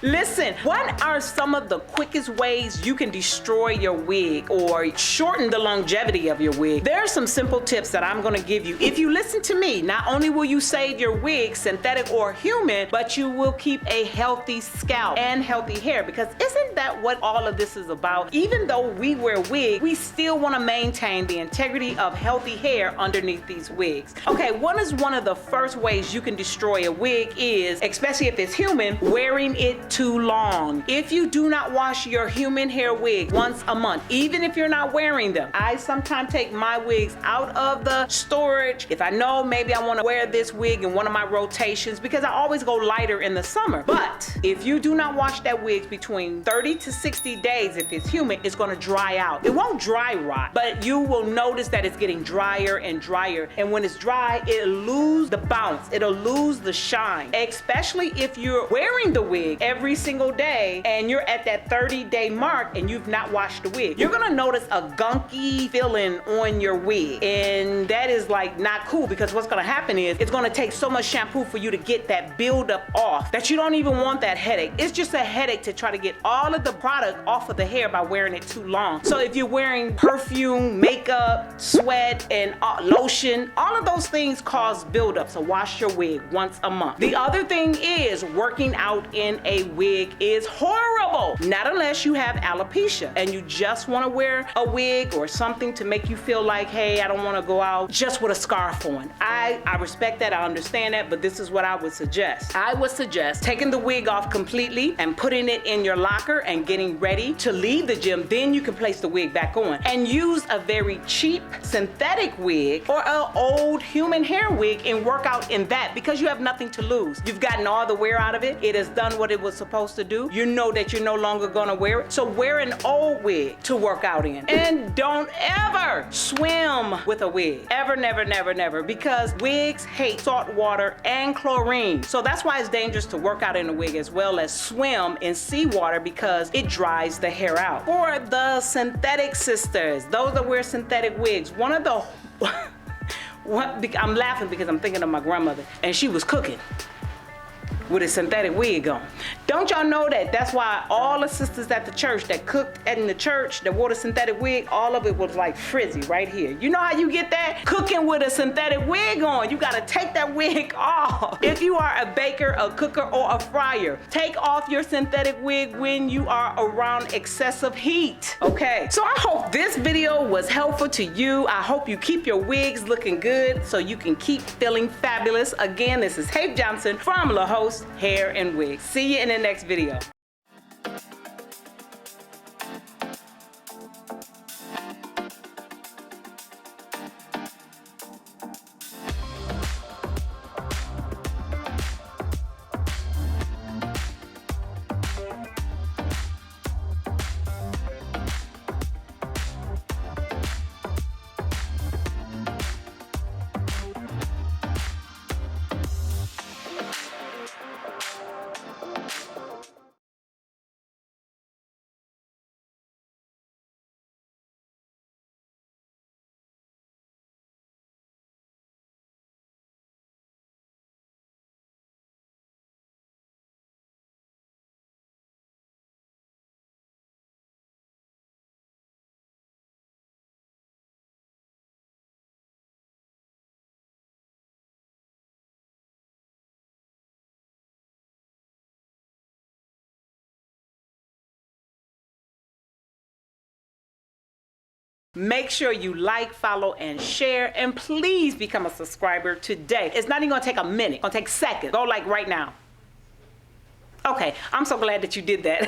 Listen, what are some of the quickest ways you can destroy your wig or shorten the longevity of your wig? There are some simple tips that I'm gonna give you. If you listen to me, not only will you save your wig, synthetic or human, but you will keep a healthy scalp and healthy hair, because isn't that what all of this is about? Even though we wear wigs, we still wanna maintain the integrity of healthy hair underneath these wigs. Okay, one of the first ways you can destroy a wig is, especially if it's human, wearing it too long. If you do not wash your human hair wig once a month, even if you're not wearing them, I sometimes take my wigs out of the storage if I know maybe I want to wear this wig in one of my rotations, because I always go lighter in the summer. But if you do not wash that wig between 30 to 60 days, if it's human, it's going to dry out. It won't dry rot, but you will notice that it's getting drier and drier, and when it's dry, it'll lose the bounce, it'll lose the shine, especially if you're wearing the wig every single day and you're at that 30-day mark and you've not washed the wig. You're gonna notice a gunky feeling on your wig, and that is like not cool, because what's gonna happen is it's gonna take so much shampoo for you to get that buildup off that you don't even want that headache. It's just a headache to try to get all of the product off of the hair by wearing it too long. So if you're wearing perfume, makeup, sweat, and lotion, all of those things cause buildup. So wash your wig once a month. The other thing is, working out in a wig is horrible. Not unless you have alopecia and you just want to wear a wig or something to make you feel like, hey, I don't want to go out just with a scarf on. I respect that, I understand that, but this is what I would suggest. I would suggest taking the wig off completely and putting it in your locker and getting ready to leave the gym. Then you can place the wig back on and use a very cheap synthetic wig or an old human hair wig and work out in that, because you have nothing to lose. You've gotten all the wear out of it. It has done what it was supposed to do. You know that you're no longer gonna wear it. So wear an old wig to work out in. And don't ever swim with a wig. Ever, never, never, never. Because wigs hate salt water and chlorine. So that's why it's dangerous to work out in a wig as well as swim in seawater, because it dries the hair out. For the synthetic sisters, those that wear synthetic wigs, one of the I'm laughing because I'm thinking of my grandmother, and she was cooking with a synthetic wig on. Don't y'all know that that's why all the sisters at the church that cooked in the church that wore the synthetic wig, all of it was like frizzy right here. You know how you get that? Cooking with a synthetic wig on. You gotta take that wig off. If you are a baker, a cooker, or a fryer, take off your synthetic wig when you are around excessive heat, okay? So I hope this video was helpful to you. I hope you keep your wigs looking good so you can keep feeling fabulous. Again, this is Hape Johnson from LEHOSTHAIR Hair and Wigs. See you in the next video. Make sure you like, follow, and share, and please become a subscriber today. It's not even gonna take a minute, it's gonna take seconds. Go like right now. Okay, I'm so glad that you did that.